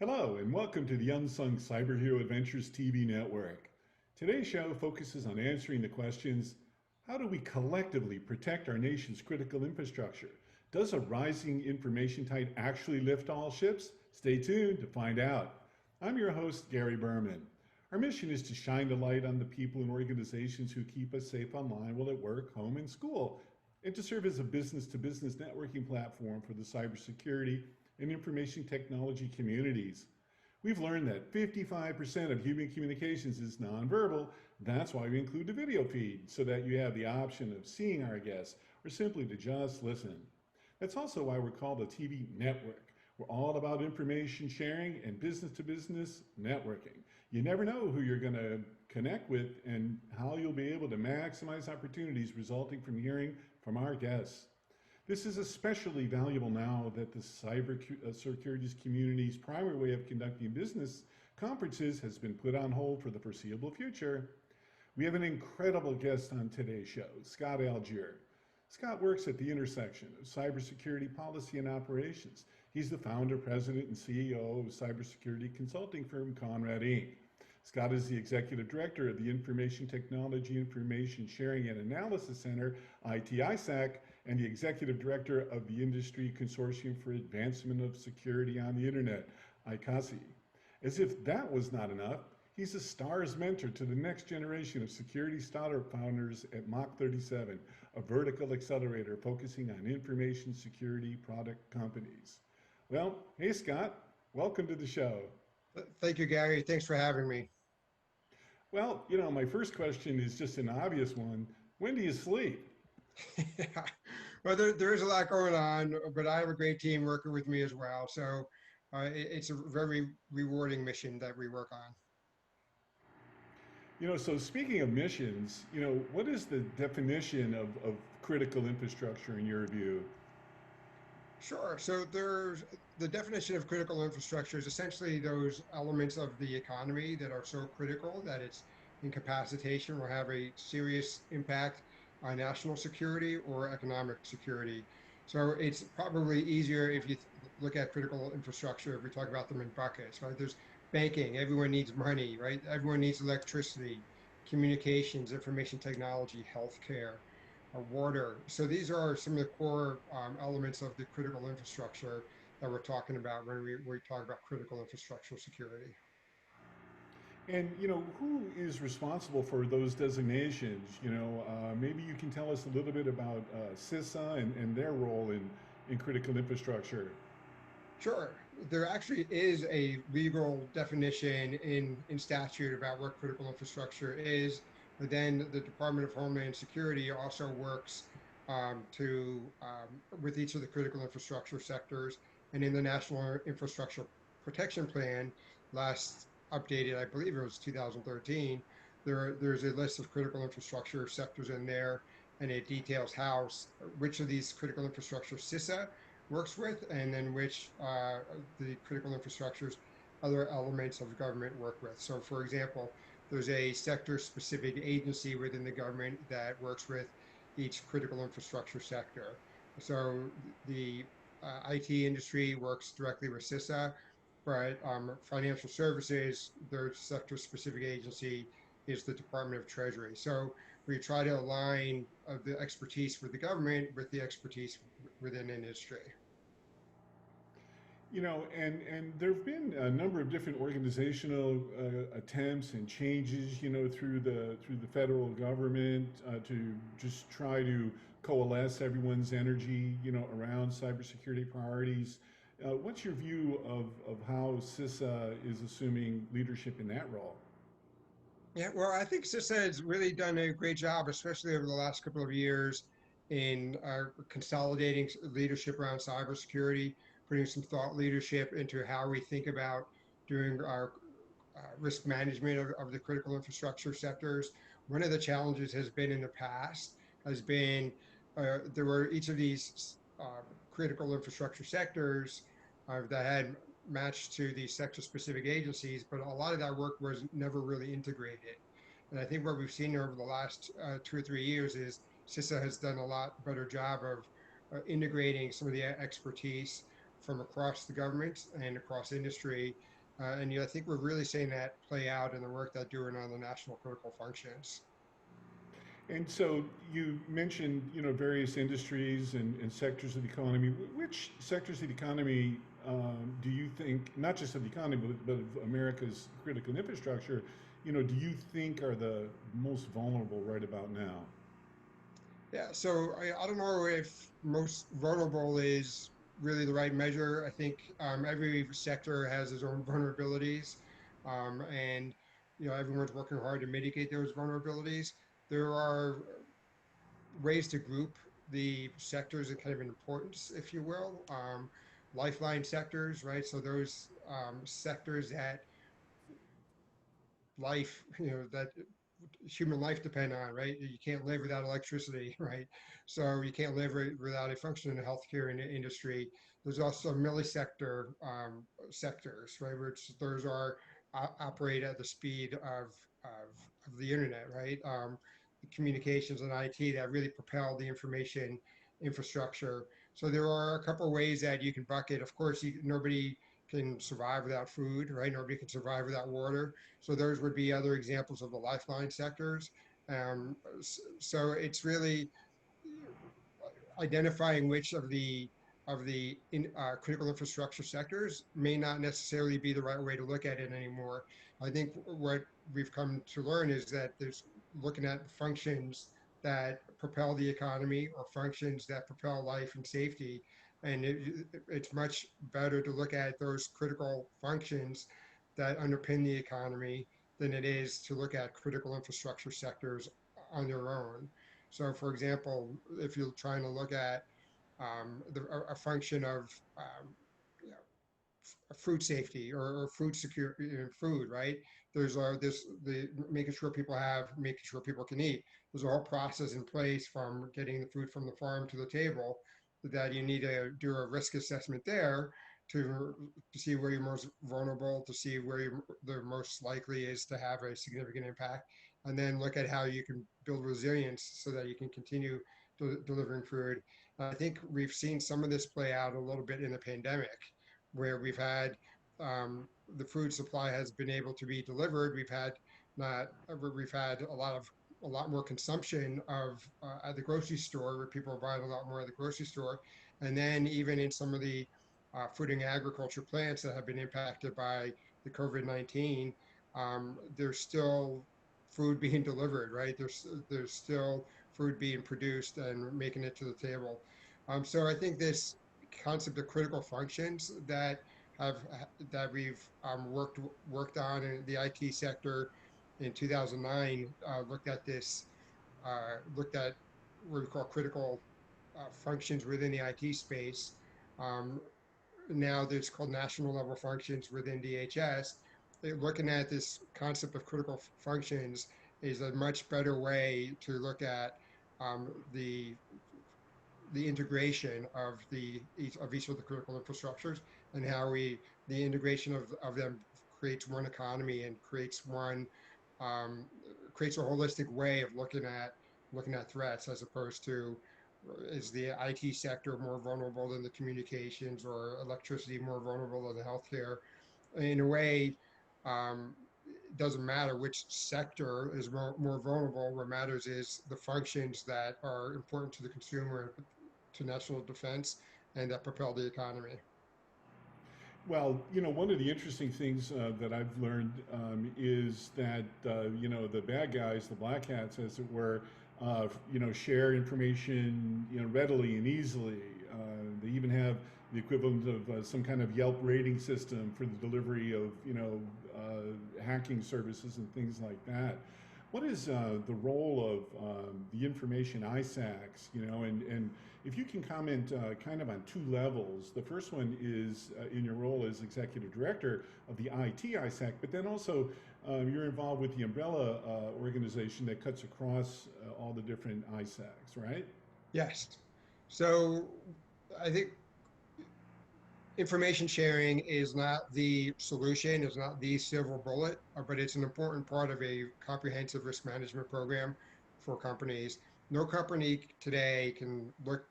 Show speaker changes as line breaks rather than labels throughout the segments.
Hello, and welcome to the Unsung Cyberhero Adventures TV network. Today's show focuses on answering the questions: how do we collectively protect our nation's critical infrastructure? Does a rising information tide actually lift all ships? Stay tuned to find out. I'm your host, Gary Berman. Our mission is to shine the light on the people and organizations who keep us safe online while at work, home, and school, and to serve as a business-to-business networking platform for the cybersecurity and information technology communities. We've learned that 55% of human communications is nonverbal. That's why we include the video feed, so that you have the option of seeing our guests or simply to just listen. That's also why we're called a TV network. We're all about information sharing and business to business networking. You never know who you're going to connect with and how you'll be able to maximize opportunities resulting from hearing from our guests. This is especially valuable now that the cybersecurity community's primary way of conducting business, conferences, has been put on hold for the foreseeable future. We have an incredible guest on today's show, Scott Algeier. Scott works at the intersection of cybersecurity policy and operations. He's the founder, president, and CEO of cybersecurity consulting firm Conrad Inc. Scott is the executive director of the Information Technology Information Sharing and Analysis Center, IT-ISAC, and the executive director of the Industry Consortium for Advancement of Security on the Internet, ICASI. As if that was not enough, he's a STARS mentor to the next generation of security startup founders at Mach 37, a vertical accelerator focusing on information security product companies. Well, hey Scott, welcome to the show.
Thank you, Gary. Thanks for having me.
Well, my first question is just an obvious one. When do you sleep?
Yeah. Well, there is a lot going on, but I have a great team working with me as well. So it's a very rewarding mission that we work on.
So speaking of missions, what is the definition of critical infrastructure in your view?
Sure. So there's the definition of critical infrastructure is essentially those elements of the economy that are so critical that its incapacitation will have a serious impact on national security or economic security. So it's probably easier if you look at critical infrastructure, if we talk about them in buckets, right? There's banking, everyone needs money, right? Everyone needs electricity, communications, information technology, healthcare, water. So these are some of the core elements of the critical infrastructure that we're talking about when we talk about critical infrastructure security.
And who is responsible for those designations? Maybe you can tell us a little bit about CISA and their role in critical infrastructure.
Sure. There actually is a legal definition in statute about what critical infrastructure is, but then the Department of Homeland Security also works with each of the critical infrastructure sectors. And in the National Infrastructure Protection Plan, last updated, I believe it was 2013, there's a list of critical infrastructure sectors in there, and it details which of these critical infrastructure CISA works with, and then which the critical infrastructures other elements of government work with. So for example, there's a sector-specific agency within the government that works with each critical infrastructure sector. So the IT industry works directly with CISA, but financial services, their sector-specific agency is the Department of Treasury. So we try to align the expertise with the government with the expertise within industry.
And there have been a number of different organizational attempts and changes, through the federal government to just try to coalesce everyone's energy, around cybersecurity priorities. What's your view of how CISA is assuming leadership in that role?
Yeah, well, I think CISA has really done a great job, especially over the last couple of years, in consolidating leadership around cybersecurity, putting some thought leadership into how we think about doing our risk management of the critical infrastructure sectors. One of the challenges has been in the past has been there were each of these critical infrastructure sectors that had matched to the sector-specific agencies, but a lot of that work was never really integrated. And I think what we've seen over the last 2 or 3 years is CISA has done a lot better job of integrating some of the expertise from across the government and across industry. And I think we're really seeing that play out in the work that doing on the national critical functions.
And so you mentioned, various industries and sectors of the economy. Which sectors of the economy do you think, not just of the economy, but of America's critical infrastructure, do you think are the most vulnerable right about now?
Yeah, so I don't know if most vulnerable is really the right measure. I think every sector has its own vulnerabilities, and everyone's working hard to mitigate those vulnerabilities. There are ways to group the sectors in kind of importance, if you will. Lifeline sectors, right? So those sectors that life, that human life depend on, right? You can't live without electricity, right? So you can't live without a functioning healthcare industry. There's also millisector sectors, right? Which those are operate at the speed of the internet, right? The communications and IT that really propel the information infrastructure. So there are a couple of ways that you can bucket. Of course, nobody can survive without food, right? Nobody can survive without water. So those would be other examples of the lifeline sectors. So it's really identifying which of the critical infrastructure sectors may not necessarily be the right way to look at it anymore. I think what we've come to learn is that there's looking at functions that propel the economy or functions that propel life and safety. And it's much better to look at those critical functions that underpin the economy than it is to look at critical infrastructure sectors on their own. So, for example, if you're trying to look at a function of you know, food safety or food security, food, right? There's this the making sure people can eat. There's a whole process in place from getting the food from the farm to the table that you need to do a risk assessment there to see where you're most vulnerable, to see where the most likely is to have a significant impact, and then look at how you can build resilience so that you can continue delivering food. I think we've seen some of this play out a little bit in the pandemic, where the food supply has been able to be delivered. Not we've had a lot more consumption of at the grocery store, where people are buying a lot more at the grocery store, and then even in some of the food and agriculture plants that have been impacted by the COVID-19, there's still food being delivered, right? There's still food being produced and making it to the table. So I think this concept of critical functions have we've worked on in the IT sector in 2009 looked at what we call critical functions within the IT space. Um, Now there's called national level functions within DHS. Looking at this concept of critical functions is a much better way to look at the integration of each of the critical infrastructures and how the integration of them creates one economy and um, creates a holistic way of looking at threats, as opposed to is the IT sector more vulnerable than the communications, or electricity more vulnerable than the healthcare. In a way, it doesn't matter which sector is more vulnerable. What matters is the functions that are important to the consumer, to national defense, and that propel the economy.
Well, one of the interesting things that I've learned is that, the bad guys, the black hats, as it were, share information, readily and easily. They even have the equivalent of some kind of Yelp rating system for the delivery of, hacking services and things like that. What is the role of the information ISACs, and if you can comment kind of on two levels. The first one is in your role as executive director of the IT-ISAC, but then also you're involved with the umbrella organization that cuts across all the different ISACs, right?
Yes. So I think information sharing is not the solution, is not the silver bullet, but it's an important part of a comprehensive risk management program for companies. No company today can look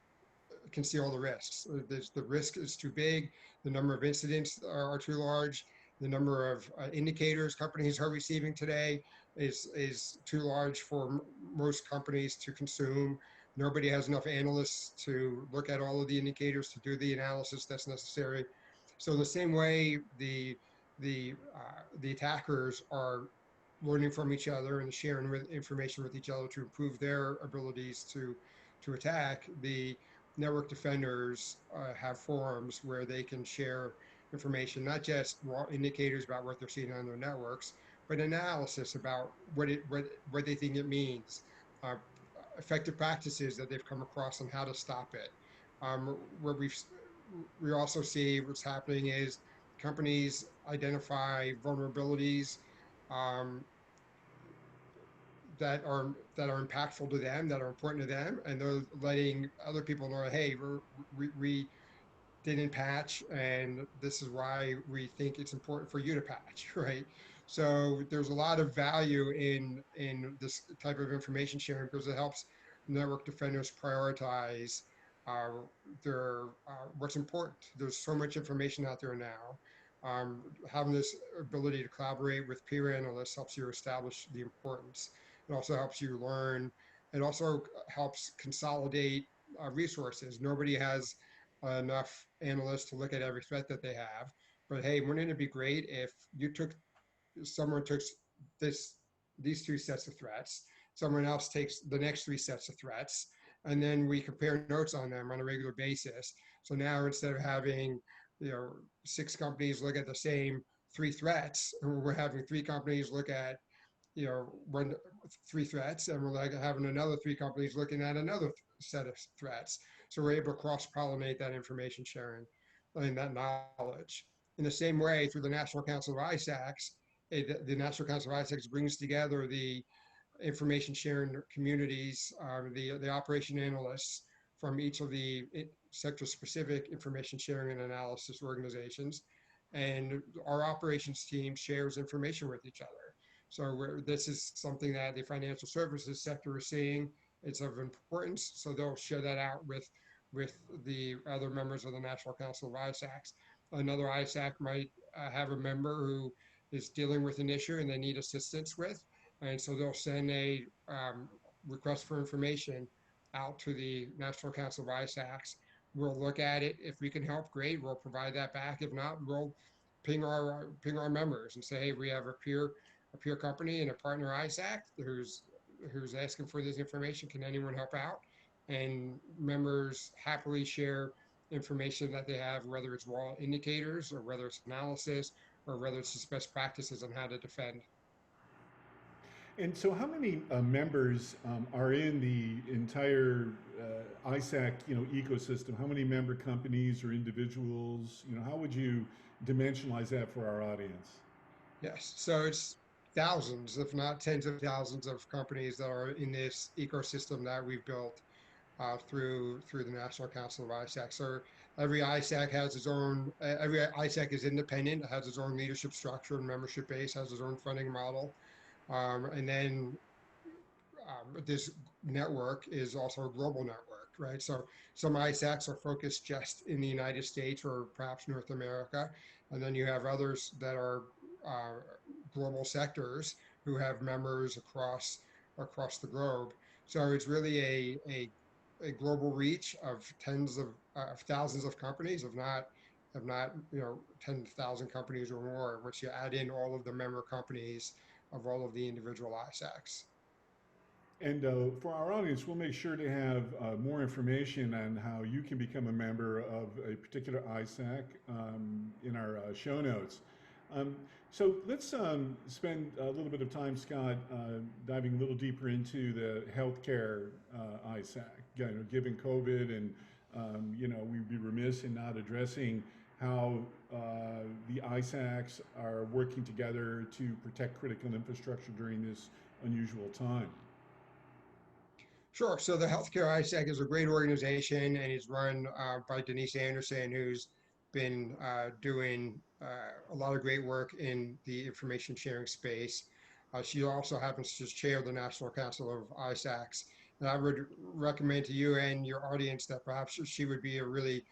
can see all the risks. The risk is too big. The number of incidents are too large. The number of indicators companies are receiving today is too large for most companies to consume. Nobody has enough analysts to look at all of the indicators to do the analysis that's necessary. So in the same way, the attackers are learning from each other and sharing information with each other to improve their abilities to attack. The network defenders have forums where they can share information, not just raw indicators about what they're seeing on their networks, but analysis about what they think it means, uh, effective practices that they've come across and how to stop it. Where we also see what's happening is companies identify vulnerabilities um, that are impactful to them, that are important to them, and they're letting other people know, hey, we didn't patch, and this is why we think it's important for you to patch, right? So there's a lot of value in this type of information sharing because it helps network defenders prioritize uh, their what's important. There's so much information out there now. Having this ability to collaborate with peer analysts helps you establish the importance. It also helps you learn. It also helps consolidate resources. Nobody has enough analysts to look at every threat that they have. But hey, wouldn't it be great if someone took this these three sets of threats, someone else takes the next three sets of threats, and then we compare notes on them on a regular basis. So now instead of having 6 companies look at the same three threats, we're having 3 companies look at one 3 threats, and we're like having another 3 companies looking at another set of threats. So we're able to cross-pollinate that information sharing and that knowledge. In the same way, through the National Council of ISACs, the National Council of ISACs brings together the information sharing communities, the operation analysts from each of the sector-specific information sharing and analysis organizations, and our operations team shares information with each other. So this is something that the financial services sector is seeing. It's of importance, so they'll share that out with the other members of the National Council of ISACs. Another ISAC might have a member who is dealing with an issue and they need assistance with, and so they'll send a request for information out to the National Council of ISACs. We'll look at it. If we can help, great. We'll provide that back. If not, we'll ping our members and say, hey, we have a peer company and a partner ISAC who's asking for this information. Can anyone help out? And members happily share information that they have, whether it's raw indicators or whether it's analysis or whether it's just best practices on how to defend.
And so, how many members are in the entire ISAC, ecosystem? How many member companies or individuals? How would you dimensionalize that for our audience?
Yes, so it's thousands, if not tens of thousands of companies that are in this ecosystem that we've built through the National Council of ISAC. So every ISAC has its own. Every ISAC is independent, has its own leadership structure and membership base, has its own funding model, and then this network is also a global network, right? So some ISACs are focused just in the United States or perhaps North America, and then you have others that are uh, global sectors who have members across the globe. So it's really a global reach of tens of thousands of companies, if not 10,000 companies or more, once you add in all of the member companies of all of the individual ISACs.
And for our audience, we'll make sure to have more information on how you can become a member of a particular ISAC in our show notes. So let's spend a little bit of time, Scott, diving a little deeper into the healthcare ISAC. Given COVID, and we'd be remiss in not addressing how the ISACs are working together to protect critical infrastructure during this unusual time.
Sure. So the Healthcare ISAC is a great organization, and it's run by Denise Anderson, who's been doing a lot of great work in the information sharing space. She also happens to chair the National Council of ISACs And I would recommend to you and your audience that perhaps she would be a really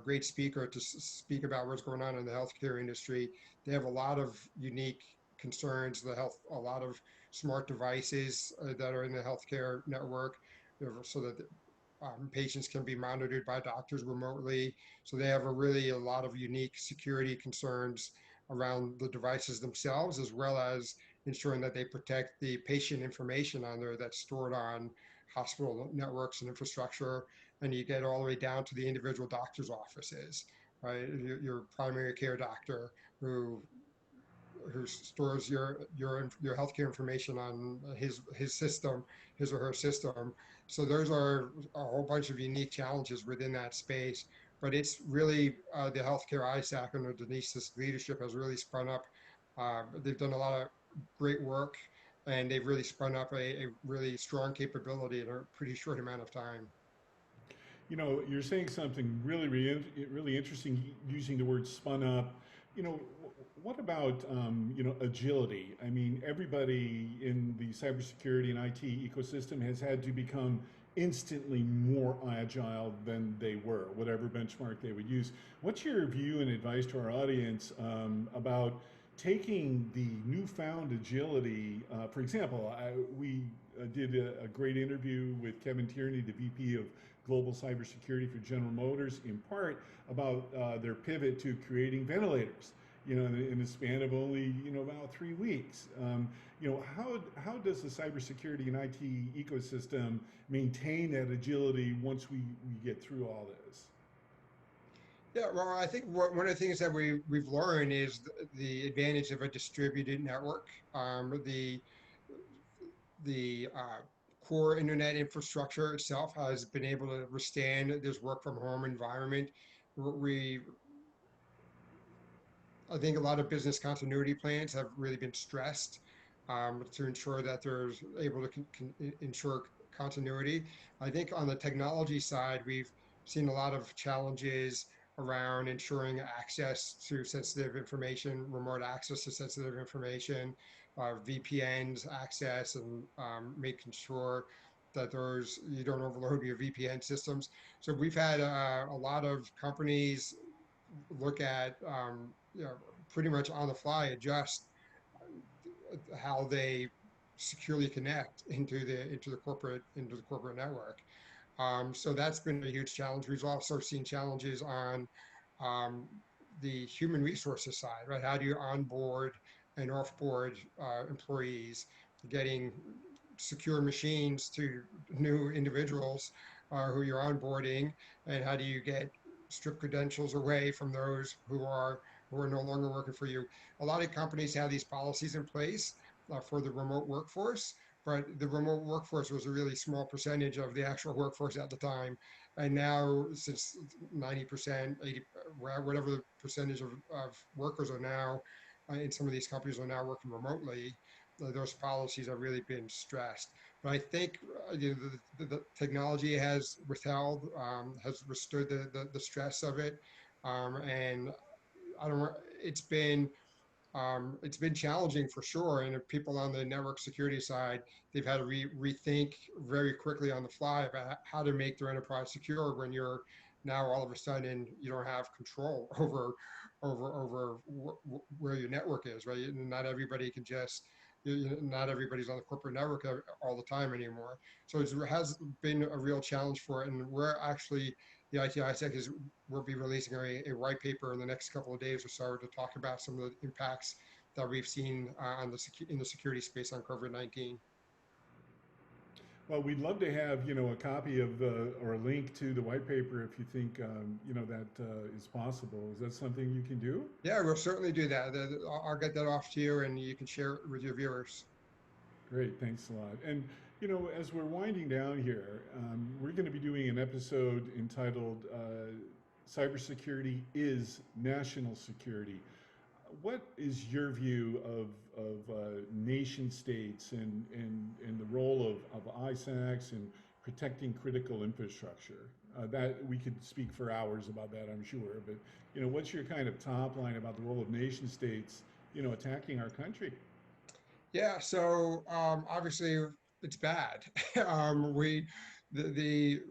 great speaker to speak about what's going on in the healthcare industry. They have a lot of unique concerns, a lot of smart devices that are in the healthcare network, so that patients can be monitored by doctors remotely. So they have a lot of unique security concerns around the devices themselves, as well as ensuring that they protect the patient information on there that's stored on hospital networks and infrastructure. And you get all the way down to the individual doctor's offices, right? Your primary care doctor who stores your healthcare information on his system, his or her system. So those are a whole bunch of unique challenges within that space. But it's really the healthcare ISAC under Denise's leadership has really spun up. They've done a lot of great work, and they've really spun up a really strong capability in a pretty short amount of time.
You know, you're saying something really interesting using the word spun up. You know, what about, agility? I mean, everybody in the cybersecurity and IT ecosystem has had to become instantly more agile than they were, whatever benchmark they would use. What's your view and advice to our audience about taking the newfound agility? For example, we did a great interview with Kevin Tierney, the VP of Global Cybersecurity for General Motors, in part about their pivot to creating ventilators. You know, in a span of only about 3 weeks. How does the cybersecurity and IT ecosystem maintain that agility once we get through all this?
Yeah, well, I think one of the things that we've learned is the advantage of a distributed network. The core internet infrastructure itself has been able to withstand this work from home environment. We, I think a lot of business continuity plans have really been stressed to ensure that there's able to ensure continuity. I think on the technology side, we've seen a lot of challenges around ensuring access to sensitive information, remote access to sensitive information, VPNs access, and making sure that there's you don't overload your VPN systems. So we've had a lot of companies look at pretty much on the fly adjust how they securely connect into the corporate network. So that's been a huge challenge. We've also seen challenges on um, the human resources side, right? How do you onboard and offboard employees, getting secure machines to new individuals who you're onboarding, and how do you get strict credentials away from those who are no longer working for you? A lot of companies have these policies in place for the remote workforce, but the remote workforce was a really small percentage of the actual workforce at the time. And now, since 90%, 80, whatever the percentage of workers are now in some of these companies are now working remotely, those policies have really been stressed. But I think the technology has withstood the stress of it. And I don't. It's been challenging for sure. And if people on the network security side, they've had to rethink very quickly on the fly about how to make their enterprise secure when you're now all of a sudden you don't have control over where your network is, right? Not everybody can just not everybody's on the corporate network all the time anymore. So it has been a real challenge for it. And we're actually, the IT-ISAC we'll be releasing a white paper in the next couple of days or so to talk about some of the impacts that we've seen in the security space on COVID-19.
Well, we'd love to have a copy of the or a link to the white paper if you think that is possible. Is that something you can do?
Yeah, we'll certainly do that. I'll get that off to you and you can share it with your viewers.
Great, thanks a lot. And as we're winding down here, we're going to be doing an episode entitled "Cybersecurity is National Security." What is your view of nation states and the role of ISACs in protecting critical infrastructure? That we could speak for hours about that, I'm sure. But what's your kind of top line about the role of nation states, attacking our country?
Yeah, so obviously it's bad. We the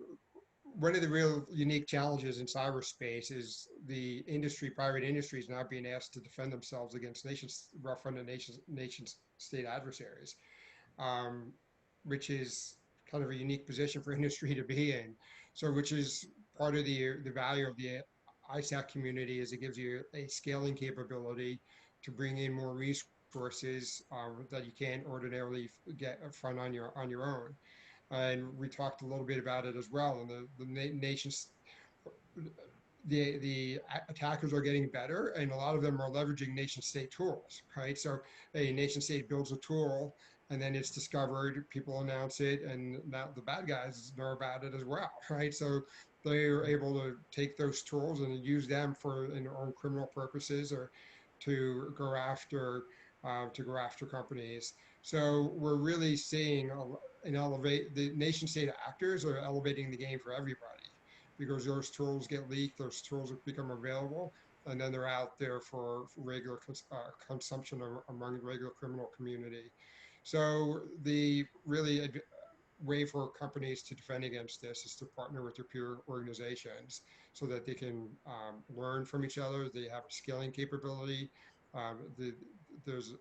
one of the real unique challenges in cyberspace is the industry, private industry, is now being asked to defend themselves against nation state adversaries, um, which is kind of a unique position for industry to be in. So, which is part of the value of the ISAC community, is it gives you a scaling capability to bring in more resources that you can't ordinarily get front on your own. And we talked a little bit about it as well. And the nations, the attackers are getting better, and a lot of them are leveraging nation state tools, right? So a nation state builds a tool, and then it's discovered, people announce it, and now the bad guys know about it as well, right? So they are able to take those tools and use them for in their own criminal purposes, or to go after companies. So we're really seeing an elevate the nation state actors are elevating the game for everybody, because those tools get leaked, those tools become available, and then they're out there for regular consumption among the regular criminal community. So the really way for companies to defend against this is to partner with their peer organizations so that they can learn from each other. They have a scaling capability. There's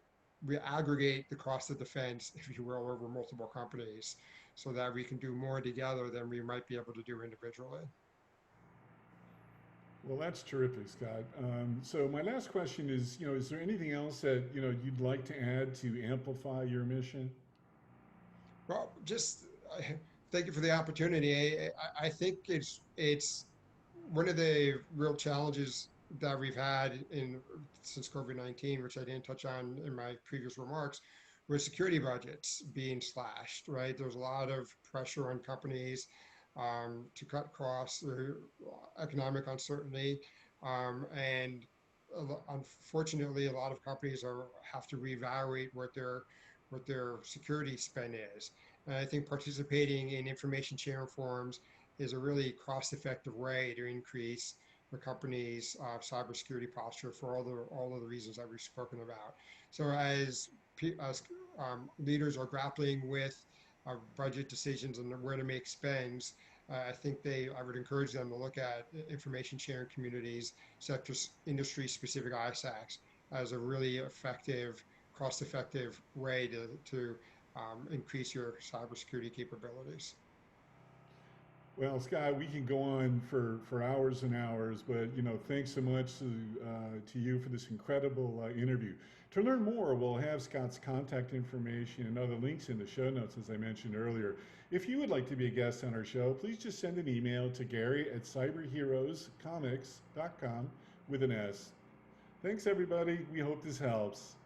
we aggregate the cost of defense, if you will, over multiple companies, so that we can do more together than we might be able to do individually.
Well, that's terrific, Scott. So my last question is, is there anything else that, you'd like to add to amplify your mission?
Well, just thank you for the opportunity. I think it's one of the real challenges that we've had in since COVID-19, which I didn't touch on in my previous remarks, was security budgets being slashed. Right, there's a lot of pressure on companies to cut costs, or economic uncertainty, and unfortunately, a lot of companies have to reevaluate what their security spend is. And I think participating in information sharing forums is a really cost-effective way to increase the company's cybersecurity posture for all of the reasons that we've spoken about. So as leaders are grappling with budget decisions and where to make spends, I think I would encourage them to look at information sharing communities, sector industry specific ISACs, as a really effective, cost-effective way to increase your cybersecurity capabilities.
Well, Scott, we can go on for hours and hours, but thanks so much to you for this incredible interview. To learn more, we'll have Scott's contact information and other links in the show notes, as I mentioned earlier. If you would like to be a guest on our show, please just send an email to Gary at cyberheroescomics.com with an S. Thanks, everybody. We hope this helps.